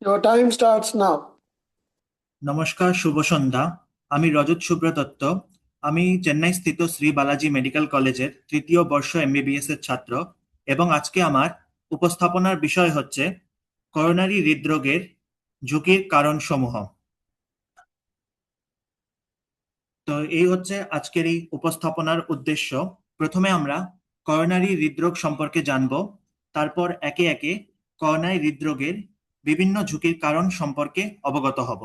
Your time starts now. নমস্কার, শুভ সন্ধ্যা। আমি রজত সুব্রদত্ত। আমি চেন্নাই স্থিত শ্রী বালাজি মেডিকেল কলেজের তৃতীয় বর্ষ এমবিবিএস এর ছাত্র, এবং আজকে আমার উপস্থাপনার বিষয় হচ্ছে করোনারি হৃদরোগের ঝুঁকির কারণসমূহ। তো এই হচ্ছে আজকের এই উপস্থাপনার উদ্দেশ্য। প্রথমে আমরা করোনারি হৃদরোগ সম্পর্কে জানব, তারপর একে একে করোনারি হৃদরোগের বিভিন্ন ঝুঁকির কারণ সম্পর্কে অবগত হব।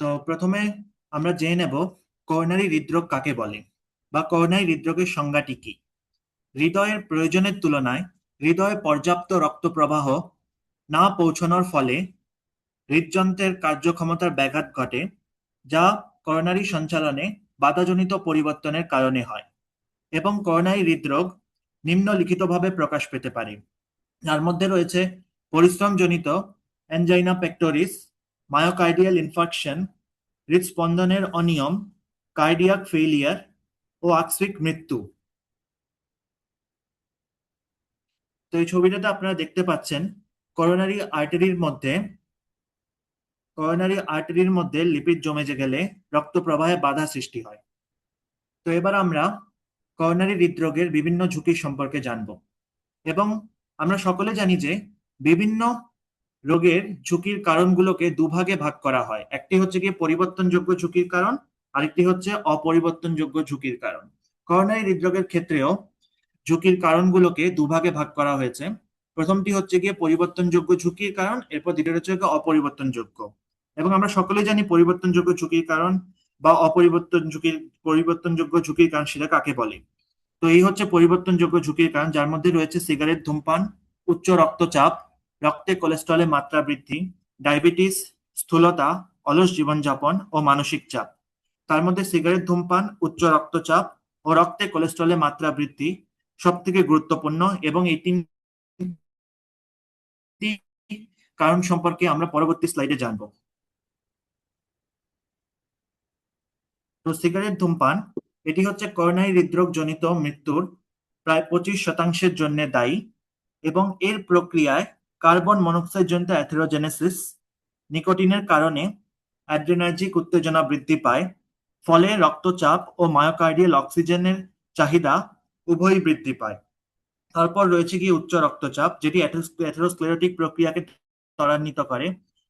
তো প্রথমে আমরা জেনে নেব করোনারি হৃদরোগ কাকে বলে বা করোনারি হৃদরোগের সংজ্ঞাটি কি। হৃদয়ের প্রয়োজনের তুলনায় হৃদয়ে পর্যাপ্ত রক্ত প্রবাহ না পৌঁছানোর ফলে হৃদযন্ত্রের কার্যক্ষমতার ব্যাঘাত ঘটে, যা করোনারি সঞ্চালনে বাধাজনিত পরিবর্তনের কারণে হয়। এবং করোনারি হৃদরোগ নিম্নলিখিতভাবে প্রকাশ পেতে পারে, যার মধ্যে রয়েছে পরিশ্রমজনিত অ্যানজাইনা পেক্টোরিস, মায়োকার্ডিয়াল ইনফার্কশন, হৃদস্পন্দনের অনিয়ম, কার্ডিয়াক ফেইলিয়ার ও আকস্মিক মৃত্যু। তো এই ছবিটাতে আপনারা দেখতে পাচ্ছেন করোনারি আর্টারির মধ্যে লিপিড জমে গেলে রক্ত প্রবাহে বাধা সৃষ্টি হয়। তো এবার আমরা করোনারি হৃদরোগের বিভিন্ন ঝুঁকি সম্পর্কে জানব। এবং আমরা সকলে জানি যে বিভিন্ন রোগের ঝুঁকির কারণগুলোকে দুভাগে ভাগ করা হয়। একটি হচ্ছে গিয়ে পরিবর্তনযোগ্য ঝুঁকির কারণ, আরেকটি হচ্ছে অপরিবর্তনযোগ্য ঝুঁকির কারণ। করোনারি হৃদরোগের ক্ষেত্রেও ঝুঁকির কারণগুলোকে দুভাগে ভাগ করা হয়েছে। প্রথমটি হচ্ছে গিয়ে পরিবর্তনযোগ্য ঝুঁকির কারণ, এরপর দ্বিতীয়টি হচ্ছে গিয়ে অপরিবর্তনযোগ্য। এবং আমরা সকলেই জানি পরিবর্তনযোগ্য ঝুঁকির কারণ বা পরিবর্তনযোগ্য ঝুঁকির কারণ সেটা কাকে বলে। তো এই হচ্ছে পরিবর্তনযোগ্য ঝুঁকির কারণ, যার মধ্যে রয়েছে সিগারেট ধূমপান, উচ্চ রক্তচাপ, রক্তে কোলেস্টেরলের মাত্রা বৃদ্ধি, ডায়াবেটিস, স্থূলতা, অলস জীবনযাপন ও মানসিক চাপ। তার মধ্যে সিগারেট ধূমপান, উচ্চ রক্তচাপ ও রক্তে কোলেস্টেরলের মাত্রা বৃদ্ধি সব থেকে গুরুত্বপূর্ণ, এবং এই তিনটি কারণ সম্পর্কে আমরা পরবর্তী স্লাইডে জানবো। তো সিগারেট ধূমপান, এটি হচ্ছে করোনারি হৃদরোগ জনিত মৃত্যুর প্রায় 25% জন্য দায়ী, এবং এর প্রক্রিয়ায় কার্বন মনোক্সাইড জনিত অ্যাথেরোজেনেসিস, নিকোটিনের কারণে অ্যাড্রেনার্জিক উত্তেজনা বৃদ্ধি পায়, ফলে রক্তচাপ ও মায়োকার্ডিয়াল অক্সিজেনের চাহিদা উভয়ই বৃদ্ধি পায়। তারপর রয়েছে গিয়ে উচ্চ রক্তচাপ, যেটি অ্যাথেরোস্ক্লেরোটিক প্রক্রিয়াকে ত্বরান্বিত করে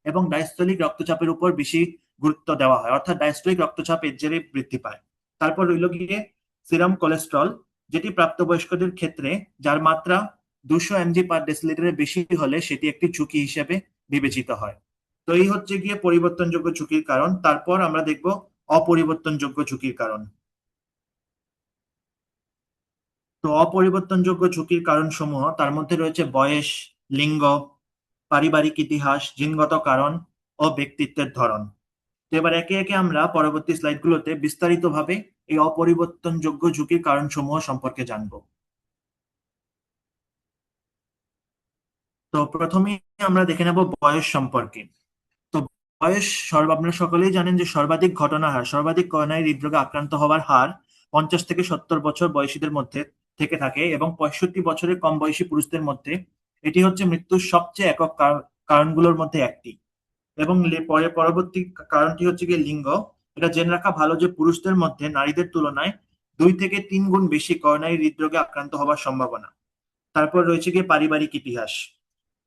এবং ডায়াস্টোলিক রক্তচাপের উপর বেশি গুরুত্ব দেওয়া হয়, অর্থাৎ ডায়াস্টোলিক রক্তচাপ এর জেরে বৃদ্ধি পায়। তারপর রইল গিয়ে সিরাম কোলেস্ট্রল, যেটি প্রাপ্তবয়স্কদের ক্ষেত্রে যার মাত্রা 200 mg/dL বেশি হলে সেটি একটি ঝুঁকি হিসেবে বিবেচিত হয়। তো এই হচ্ছে গিয়ে পরিবর্তনযোগ্য ঝুঁকির কারণ। তারপর আমরা দেখব অপরিবর্তনযোগ্য ঝুঁকির কারণ। তো অপরিবর্তনযোগ্য ঝুঁকির কারণসমূহ, তার মধ্যে রয়েছে বয়স, লিঙ্গ, পারিবারিক ইতিহাস, জিনগত কারণ ও ব্যক্তিত্বের ধরন। তো এবার একে একে আমরা পরবর্তী স্লাইডগুলোতে বিস্তারিতভাবে এই অপরিবর্তনযোগ্য ঝুঁকির কারণসমূহ সম্পর্কে জানব। তো প্রথমেই আমরা দেখে নেব বয়স সম্পর্কে। তো বয়স আপনারা সকলেই জানেন যে সর্বাধিক করোনারি হৃদরোগে আক্রান্ত হওয়ার হার 50 থেকে 70 বছর বয়সীদের মধ্যে থেকে থাকে, এবং 65 বছরের কম বয়সী পুরুষদের মধ্যে এটি হচ্ছে মৃত্যুর সবচেয়ে একক কারণগুলোর মধ্যে একটি। এবং পরে পরবর্তী কারণটি হচ্ছে গিয়ে লিঙ্গ। এটা জেনে রাখা ভালো যে পুরুষদের মধ্যে নারীদের তুলনায় 2 থেকে 3 গুণ বেশি করোনারি হৃদরোগে আক্রান্ত হওয়ার সম্ভাবনা। তারপর রয়েছে গিয়ে পারিবারিক ইতিহাস।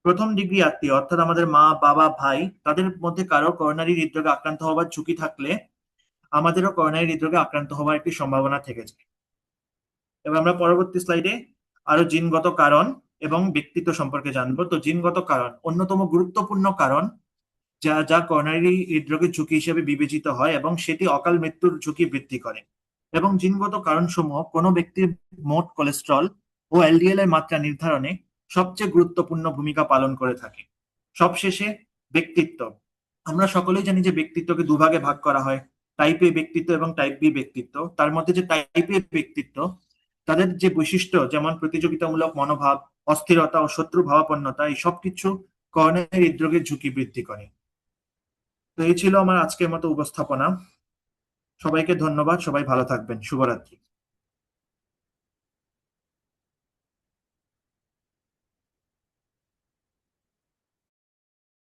প্রথম ডিগ্রি আত্মীয়, অর্থাৎ আমাদের মা, বাবা, ভাই, তাদের মধ্যে কারো করোনারি হৃদরোগে আক্রান্ত হওয়ার ঝুঁকি থাকলে আমাদেরও করোনারি হৃদরোগে আক্রান্ত হওয়ার একটি সম্ভাবনা থেকে যায়। এবার আমরা পরবর্তী স্লাইডে আরো জিনগত কারণ এবং ব্যক্তিত্ব সম্পর্কে জানবো। তো জিনগত কারণ অন্যতম গুরুত্বপূর্ণ কারণ, যা যা করোনারি হৃদরোগের ঝুঁকি হিসেবে বিবেচিত হয়, এবং সেটি অকাল মৃত্যুর ঝুঁকি বৃদ্ধি করে। এবং জিনগত কারণসমূহ কোনো ব্যক্তির মোট কোলেস্ট্রল ও এলডিএল এর মাত্রা নির্ধারণে সবচেয়ে গুরুত্বপূর্ণ ভূমিকা পালন করে থাকে। সবশেষে ব্যক্তিত্ব। আমরা সকলেই জানি যে ব্যক্তিত্বকে দুভাগে ভাগ করা হয়, টাইপ এ ব্যক্তিত্ব এবং টাইপ বি ব্যক্তিত্ব। তার মধ্যে যে টাইপ এ ব্যক্তিত্ব, তাদের যে বৈশিষ্ট্য, যেমন প্রতিযোগিতামূলক মনোভাব, অস্থিরতা ও শত্রু ভাবাপন্নতা, এই সবকিছু করোনারি হৃদরোগের ঝুঁকি বৃদ্ধি করে। তো এই ছিল আমার আজকের মতো উপস্থাপনা। সবাইকে ধন্যবাদ, সবাই ভালো থাকবেন, শুভরাত্রি।